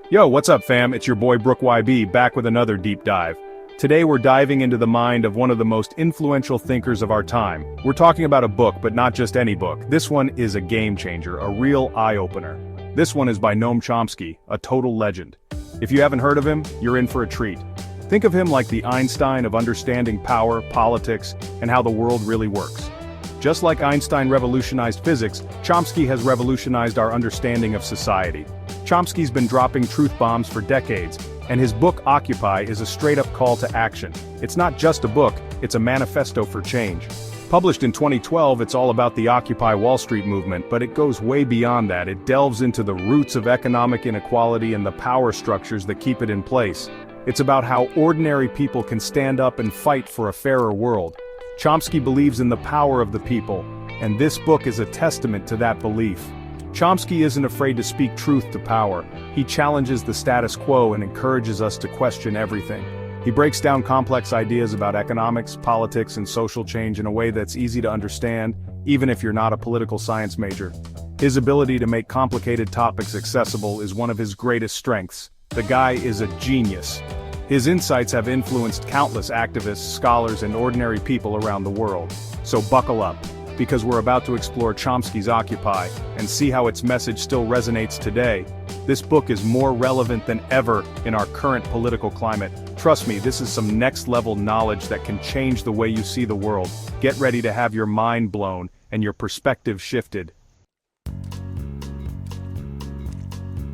Yo, what's up fam? It's your boy Brook YB back with another deep dive. Today we're diving into the mind of one of the most influential thinkers of our time. We're talking about a book, but not just any book. This one is a game changer, a real eye-opener. This one is by Noam Chomsky, a total legend. If you haven't heard of him, you're in for a treat. Think of him like the Einstein of understanding power, politics, and how the world really works. Just like Einstein revolutionized physics, Chomsky has revolutionized our understanding of society. Chomsky's been dropping truth bombs for decades, and his book Occupy is a straight-up call to action. It's not just a book, it's a manifesto for change. Published in 2012, it's all about the Occupy Wall Street movement, but it goes way beyond that. It delves into the roots of economic inequality and the power structures that keep it in place. It's about how ordinary people can stand up and fight for a fairer world. Chomsky believes in the power of the people, and this book is a testament to that belief. Chomsky isn't afraid to speak truth to power. He challenges the status quo and encourages us to question everything. He breaks down complex ideas about economics, politics, and social change in a way that's easy to understand, even if you're not a political science major. His ability to make complicated topics accessible is one of his greatest strengths. The guy is a genius. His insights have influenced countless activists, scholars, and ordinary people around the world. So buckle up, because we're about to explore Chomsky's Occupy and see how its message still resonates today. This book is more relevant than ever in our current political climate. Trust me, this is some next-level knowledge that can change the way you see the world. Get ready to have your mind blown and your perspective shifted.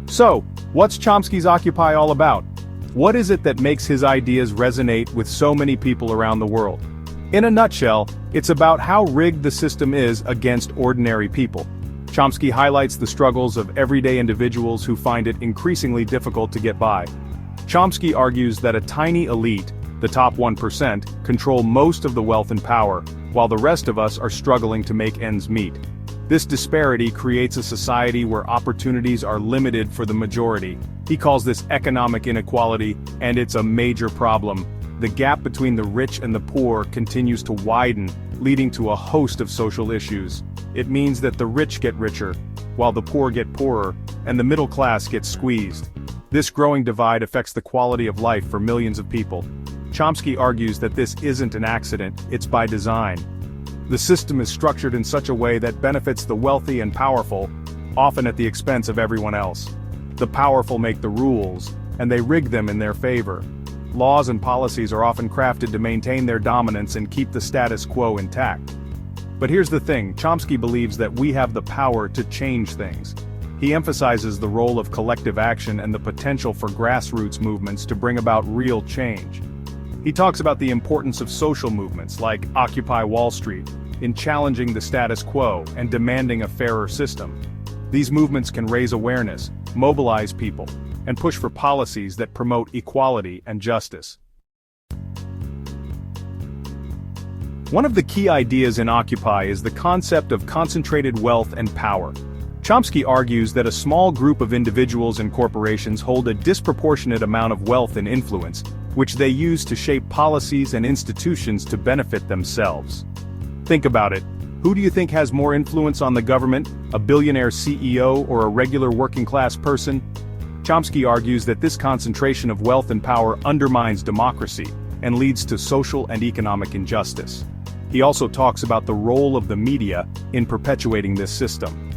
So, what's Chomsky's Occupy all about? What is it that makes his ideas resonate with so many people around the world? In a nutshell, it's about how rigged the system is against ordinary people. Chomsky highlights the struggles of everyday individuals who find it increasingly difficult to get by. Chomsky argues that a tiny elite, the top 1%, control most of the wealth and power, while the rest of us are struggling to make ends meet. This disparity creates a society where opportunities are limited for the majority. He calls this economic inequality, and it's a major problem. The gap between the rich and the poor continues to widen, leading to a host of social issues. It means that the rich get richer, while the poor get poorer, and the middle class gets squeezed. This growing divide affects the quality of life for millions of people. Chomsky argues that this isn't an accident, it's by design. The system is structured in such a way that benefits the wealthy and powerful, often at the expense of everyone else. The powerful make the rules, and they rig them in their favor. Laws and policies are often crafted to maintain their dominance and keep the status quo intact. But here's the thing, Chomsky believes that we have the power to change things. He emphasizes the role of collective action and the potential for grassroots movements to bring about real change. He talks about the importance of social movements like Occupy Wall Street in challenging the status quo and demanding a fairer system. These movements can raise awareness, mobilize people, and push for policies that promote equality and justice. One of the key ideas in Occupy is the concept of concentrated wealth and power. Chomsky argues that a small group of individuals and corporations hold a disproportionate amount of wealth and influence, which they use to shape policies and institutions to benefit themselves. Think about it. Who do you think has more influence on the government, a billionaire CEO or a regular working-class person? Chomsky argues that this concentration of wealth and power undermines democracy and leads to social and economic injustice. He also talks about the role of the media in perpetuating this system.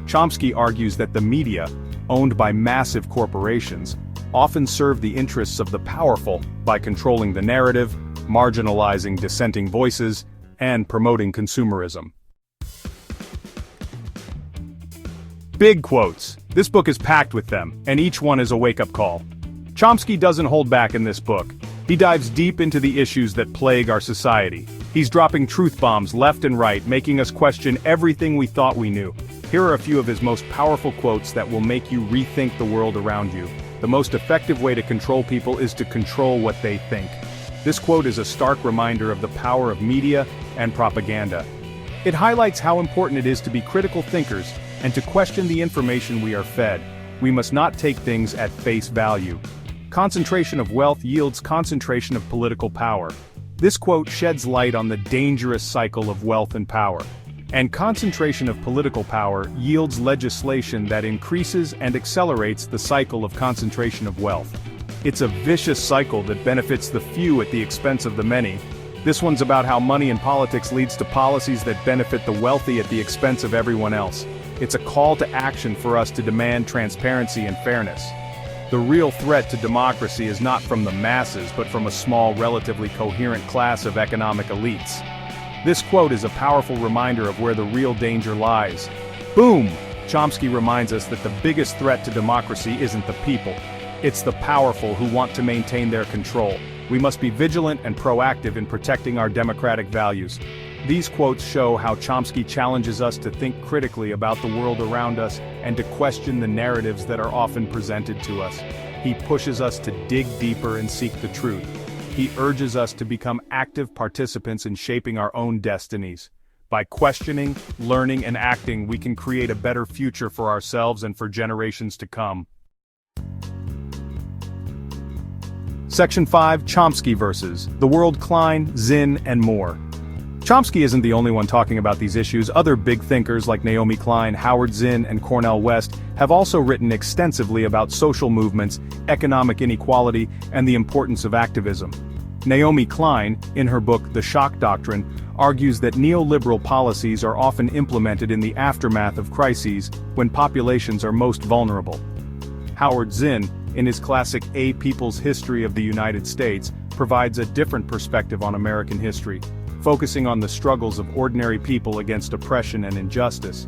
Chomsky argues that the media, owned by massive corporations, often serve the interests of the powerful by controlling the narrative, marginalizing dissenting voices, and promoting consumerism. Big quotes. This book is packed with them, and each one is a wake-up call. Chomsky doesn't hold back in this book. He dives deep into the issues that plague our society. He's dropping truth bombs left and right, making us question everything we thought we knew. Here are a few of his most powerful quotes that will make you rethink the world around you. The most effective way to control people is to control what they think. This quote is a stark reminder of the power of media and propaganda. It highlights how important it is to be critical thinkers and to question the information we are fed. We must not take things at face value. Concentration of wealth yields concentration of political power. This quote sheds light on the dangerous cycle of wealth and power. And concentration of political power yields legislation that increases and accelerates the cycle of concentration of wealth. It's a vicious cycle that benefits the few at the expense of the many. This one's about how money in politics leads to policies that benefit the wealthy at the expense of everyone else. It's a call to action for us to demand transparency and fairness. The real threat to democracy is not from the masses but from a small, relatively coherent class of economic elites. This quote is a powerful reminder of where the real danger lies. Boom! Chomsky reminds us that the biggest threat to democracy isn't the people. It's the powerful who want to maintain their control. We must be vigilant and proactive in protecting our democratic values. These quotes show how Chomsky challenges us to think critically about the world around us and to question the narratives that are often presented to us. He pushes us to dig deeper and seek the truth. He urges us to become active participants in shaping our own destinies. By questioning, learning, and acting, we can create a better future for ourselves and for generations to come. Section 5, Chomsky verses, the world Klein, Zinn, and more. Chomsky isn't the only one talking about these issues. Other big thinkers like Naomi Klein, Howard Zinn, and Cornel West have also written extensively about social movements, economic inequality, and the importance of activism. Naomi Klein, in her book The Shock Doctrine, argues that neoliberal policies are often implemented in the aftermath of crises when populations are most vulnerable. Howard Zinn, in his classic A People's History of the United States, provides a different perspective on American history, focusing on the struggles of ordinary people against oppression and injustice.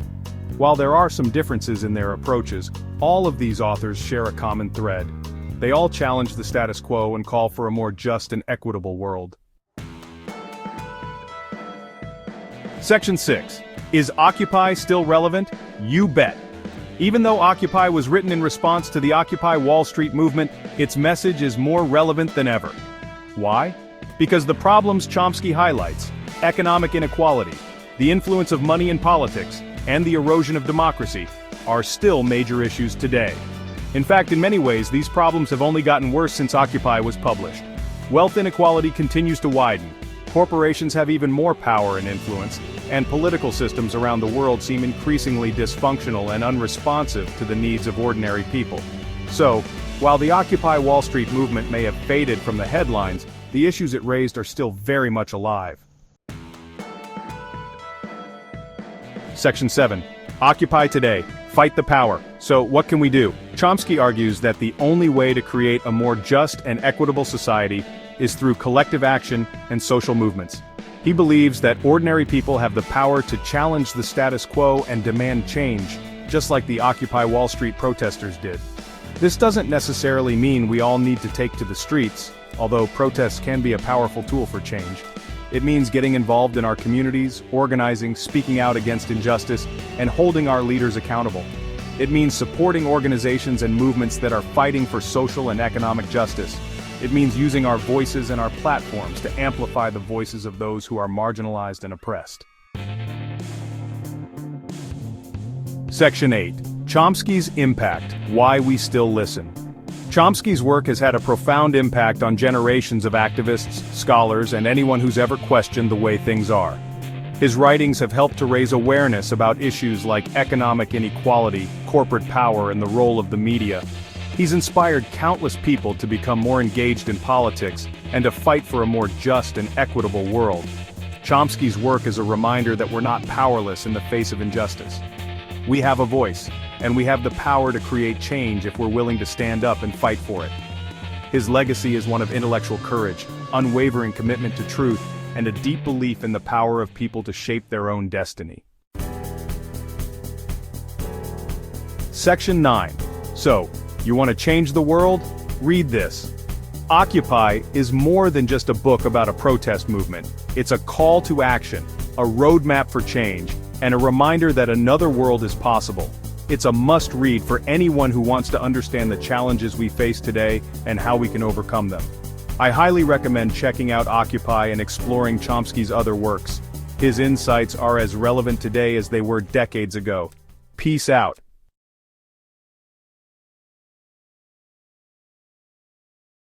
While there are some differences in their approaches, all of these authors share a common thread. They all challenge the status quo and call for a more just and equitable world. Section 6. Is Occupy still relevant? You bet. Even though Occupy was written in response to the Occupy Wall Street movement, its message is more relevant than ever. Why? Because the problems Chomsky highlights, economic inequality, the influence of money in politics, and the erosion of democracy, are still major issues today. In fact, in many ways, these problems have only gotten worse since Occupy was published. Wealth inequality continues to widen, corporations have even more power and influence, and political systems around the world seem increasingly dysfunctional and unresponsive to the needs of ordinary people. So, while the Occupy Wall Street movement may have faded from the headlines, the issues it raised are still very much alive. Section 7. Occupy today. Fight the power. So, what can we do? Chomsky argues that the only way to create a more just and equitable society is through collective action and social movements. He believes that ordinary people have the power to challenge the status quo and demand change, just like the Occupy Wall Street protesters did. This doesn't necessarily mean we all need to take to the streets, although protests can be a powerful tool for change. It means getting involved in our communities, organizing, speaking out against injustice, and holding our leaders accountable. It means supporting organizations and movements that are fighting for social and economic justice. It means using our voices and our platforms to amplify the voices of those who are marginalized and oppressed. Section 8. Chomsky's Impact, Why We Still Listen. Chomsky's work has had a profound impact on generations of activists, scholars, and anyone who's ever questioned the way things are. His writings have helped to raise awareness about issues like economic inequality, corporate power, and the role of the media. He's inspired countless people to become more engaged in politics and to fight for a more just and equitable world. Chomsky's work is a reminder that we're not powerless in the face of injustice. We have a voice, and we have the power to create change if we're willing to stand up and fight for it. His legacy is one of intellectual courage, unwavering commitment to truth, and a deep belief in the power of people to shape their own destiny. Section 9. So, you want to change the world? Read this. Occupy is more than just a book about a protest movement. It's a call to action, a roadmap for change, and a reminder that another world is possible. It's a must-read for anyone who wants to understand the challenges we face today and how we can overcome them. I highly recommend checking out Occupy and exploring Chomsky's other works. His insights are as relevant today as they were decades ago. Peace out.